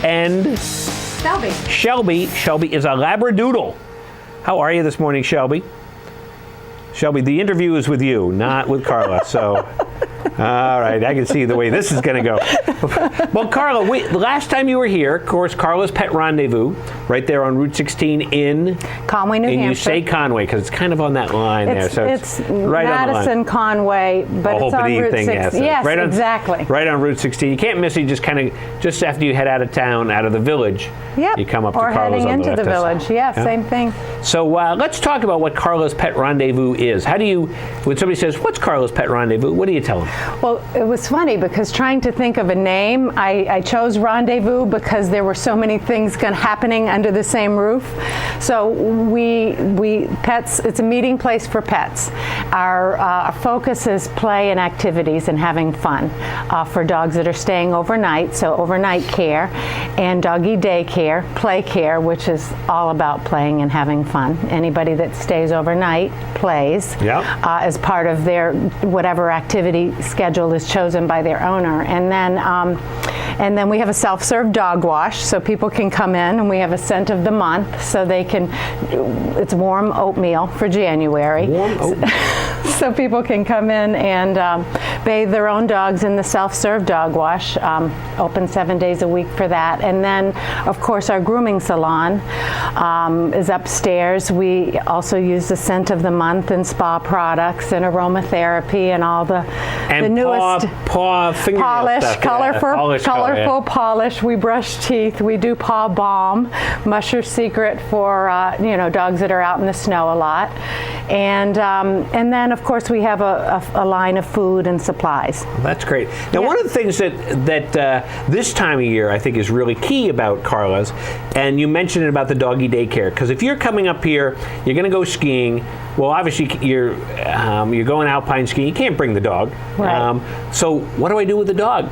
and Shelby. Shelby is a Labradoodle. How are you this morning, Shelby? Shelby, the interview is with you, not with Karla. So, all right, I can see the way this is going to go. Well, Karla, last time you were here, of course, Karla's Pet Rendezvous, right there on Route 16 in Conway, New Hampshire. And you say Conway because it's kind of on that line there. So it's right Madison, on the line. Conway, but it's on Route 16. Yes, right exactly. Right on Route 16. You can't miss it. Just kind of just after you head out of town, out of the village. Yep. You come up to or Karla's heading on into the the left village. Yeah, same thing. So let's talk about what Karla's Pet Rendezvous is. How do you, when somebody says, "What's Karla's Pet Rendezvous?" What do you tell them? Well, it was funny because trying to think of a name, I chose Rendezvous because there were so many things happening under the same roof. So pets. It's a meeting place for pets. Our focus is play and activities and having fun for dogs that are staying overnight. So overnight care and doggy daycare, play care, which is all about playing and having fun. Anybody that stays overnight plays as part of their whatever activity schedule is chosen by their owner. And then we have a self-serve dog wash, so people can come in, and we have a scent of the month, so they can. It's warm oatmeal for January. Warm oatmeal. So people can come in and bathe their own dogs in the self-serve dog wash. Open 7 days a week for that. And then, of course, our grooming salon is upstairs. We also use the scent of the month and spa products and aromatherapy and all the newest paw fingernail polish, stuff. colorful polish. We brush teeth. We do paw balm, Musher Secret for dogs that are out in the snow a lot. And then, of course, we have a line of food and supplies. Well, that's great. Now, one of the things that this time of year I think is really key about Karla's, and you mentioned it about the doggy daycare, because if you're coming up here, you're going to go skiing. Well, obviously, you're going alpine skiing. You can't bring the dog. Right. So what do I do with the dog?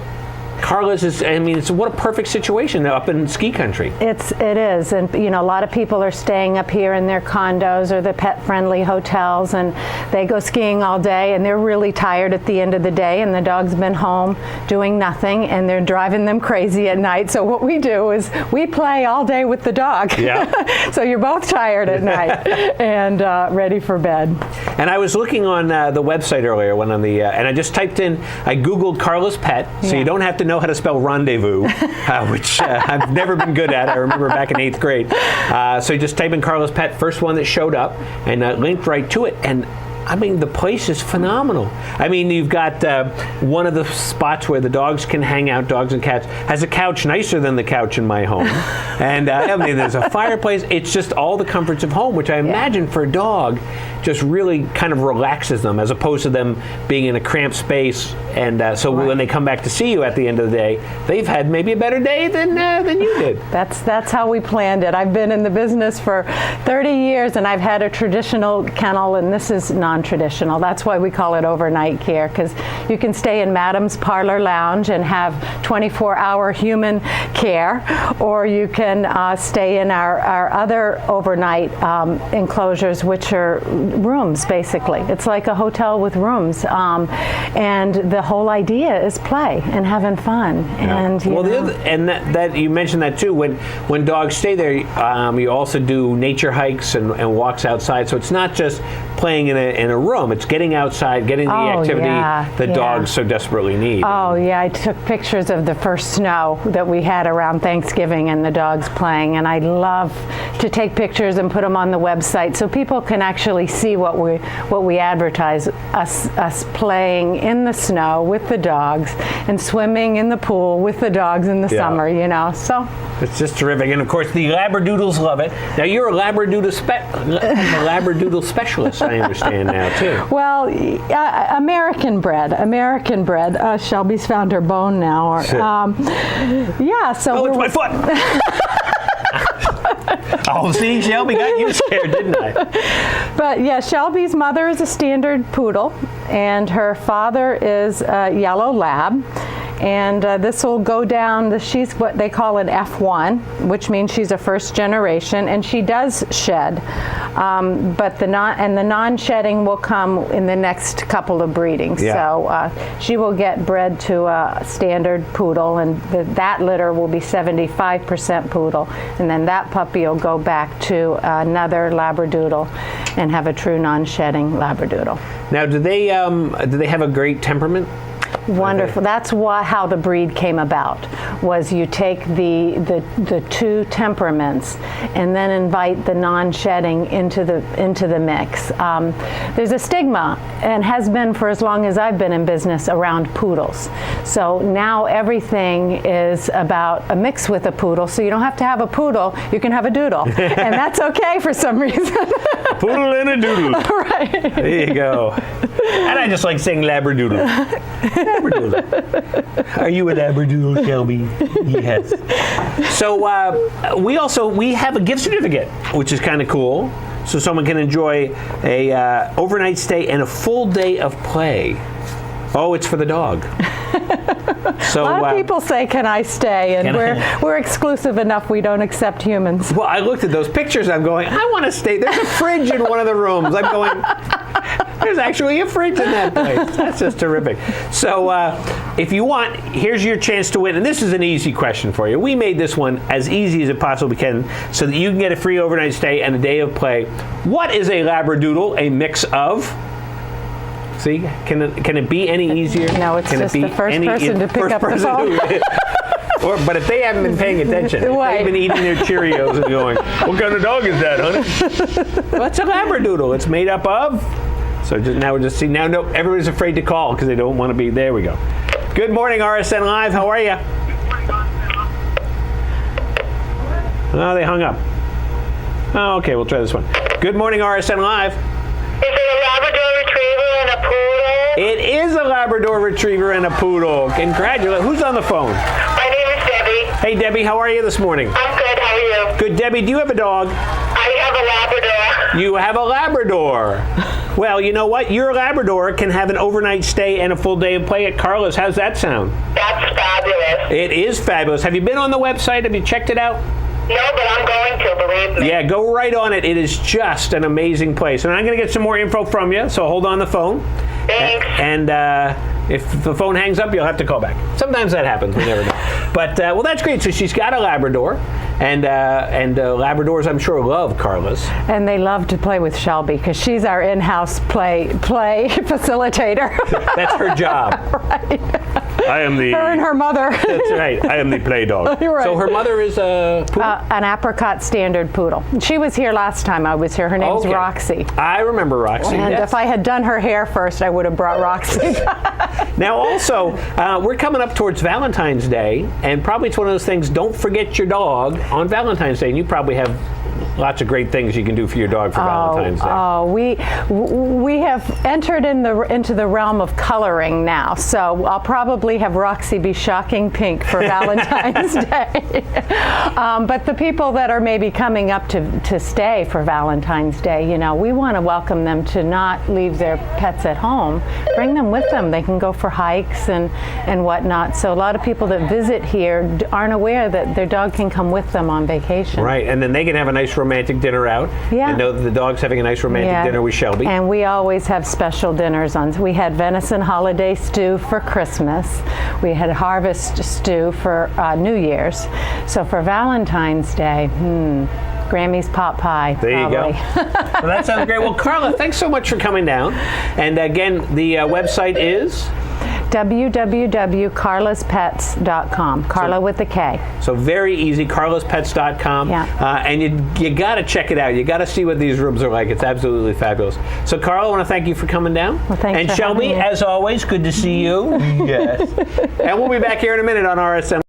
Karla's it's what a perfect situation up in ski country. It is, and a lot of people are staying up here in their condos or the pet-friendly hotels, and they go skiing all day, and they're really tired at the end of the day, and the dog's been home doing nothing, and they're driving them crazy at night. So what we do is we play all day with the dog. Yeah. So you're both tired at night and ready for bed. And I was looking on the website earlier, and I just typed in, I Googled Karla's Pet, so you don't have to know how to spell rendezvous, which I've never been good at. I remember back in 8th grade. So you just type in Karla's Pet, first one that showed up, and linked right to it. And I mean, the place is phenomenal. I mean, you've got one of the spots where the dogs can hang out, dogs and cats, has a couch nicer than the couch in my home. And I mean, there's a fireplace. It's just all the comforts of home, which I imagine for a dog just really kind of relaxes them, as opposed to them being in a cramped space. And so when they come back to see you at the end of the day, they've had maybe a better day than you did. That's how we planned it. I've been in the business for 30 years, and I've had a traditional kennel, and this is non-traditional. That's why we call it overnight care, because you can stay in Madam's Parlor Lounge and have 24-hour human care, or you can stay in our other overnight enclosures, which are rooms, basically. It's like a hotel with rooms, and the whole idea is play and having fun. And that you mentioned that too. When dogs stay there, you also do nature hikes and walks outside. So it's not just playing in a room. It's getting outside, getting the activity dogs so desperately need. Oh yeah, I took pictures of the first snow that we had around Thanksgiving and the dogs playing, and I love to take pictures and put them on the website so people can actually see what we advertise, us playing in the snow with the dogs and swimming in the pool with the dogs in the summer, so it's just terrific. And of course the Labradoodles love it. Now you're a Labradoodle specialist, I understand now too. Well, American bred. Shelby's found her bone now. So it's my foot. Oh, see, Shelby got you scared, didn't I? But yeah, Shelby's mother is a standard poodle, and her father is a yellow lab. and this will go down. She's what they call an F1, which means she's a first generation, and she does shed. But the non-shedding will come in the next couple of breedings. Yeah. So she will get bred to a standard poodle, and that litter will be 75% poodle, and then that puppy will go back to another Labradoodle and have a true non-shedding Labradoodle. Now, do they have a great temperament? Wonderful. That's how the breed came about. Was you take the two temperaments and then invite the non-shedding into the mix. There's a stigma, and has been for as long as I've been in business, around poodles. So now everything is about a mix with a poodle. So you don't have to have a poodle; you can have a doodle, and that's okay for some reason. Poodle and a doodle. Right. There you go. And I just like saying Labradoodle. Labradoodle. Are you a Labradoodle, Shelby? Yes. So we have a gift certificate, which is kind of cool. So someone can enjoy a overnight stay and a full day of play. Oh, it's for the dog. So, a lot of people say, "Can I stay?" And we're exclusive enough. We don't accept humans. Well, I looked at those pictures. I'm going, I want to stay. There's a fridge in one of the rooms. I'm going, there's actually a fridge in that place. That's just terrific. So if you want, here's your chance to win. And this is an easy question for you. We made this one as easy as it possibly can so that you can get a free overnight stay and a day of play. What is a Labradoodle a mix of? See, can it be any easier? No, it's just the first person to pick up the phone. But if they haven't been paying attention, if they've been eating their Cheerios and going, what kind of dog is that, honey? Well, it's a Labradoodle. It's made up of. So now everybody's afraid to call because they don't want to be. There we go. Good morning, RSN Live. How are you? Oh, they hung up. Oh, okay, we'll try this one. Good morning, RSN Live. Is it a Labrador Retriever and a poodle? It is a Labrador Retriever and a poodle. Congratulations. Who's on the phone? My name is Debbie. Hey, Debbie, how are you this morning? I'm good. How are you? Good, Debbie. Do you have a dog? I have a Labrador. You have a Labrador. Well, you know what? Your Labrador can have an overnight stay and a full day of play at Karlas. How's that sound? That's fabulous. It is fabulous. Have you been on the website? Have you checked it out? No, but I'm going to, believe me. Yeah, go right on it. It is just an amazing place. And I'm going to get some more info from you, so hold on the phone. Thanks. And if the phone hangs up, you'll have to call back. Sometimes that happens. We never know. But, well, that's great. So she's got a Labrador. And Labradors, I'm sure, love Karlas. And they love to play with Shelby because she's our in-house play facilitator. That's her job. Right. I am the... Her and her mother. That's right. I am the play dog. You're right. So her mother is a poodle? An apricot standard poodle. She was here last time I was here. Her name's Roxy. I remember Roxy. And yes. if I had done her hair first, I would have brought Roxy. Now also, we're coming up towards Valentine's Day, and probably it's one of those things, don't forget your dog on Valentine's Day. And you probably have lots of great things you can do for your dog for Valentine's Day. Oh, we have entered into the realm of coloring now. So I'll probably have Roxy be shocking pink for Valentine's Day. But the people that are maybe coming up to stay for Valentine's Day, you know, we want to welcome them to not leave their pets at home. Bring them with them. They can go for hikes and whatnot. So a lot of people that visit here aren't aware that their dog can come with them on vacation. Right, and then they can have a nice romantic dinner out. Yeah. And know that the dog's having a nice romantic dinner with Shelby. And we always have special dinners on. We had venison holiday stew for Christmas. We had harvest stew for New Year's. So for Valentine's Day, Grammy's pot pie. There probably. You go. Well, that sounds great. Well, Karla, thanks so much for coming down. And again, the website is? www.karlaspets.com. Karla with a K. So very easy, karlaspets.com. Yeah. And you got to check it out. You got to see what these rooms are like. It's absolutely fabulous. So Karla, I want to thank you for coming down. Well, thanks and for Shelby, having me. as always, good to see you. Yes. And we'll be back here in a minute on RSN.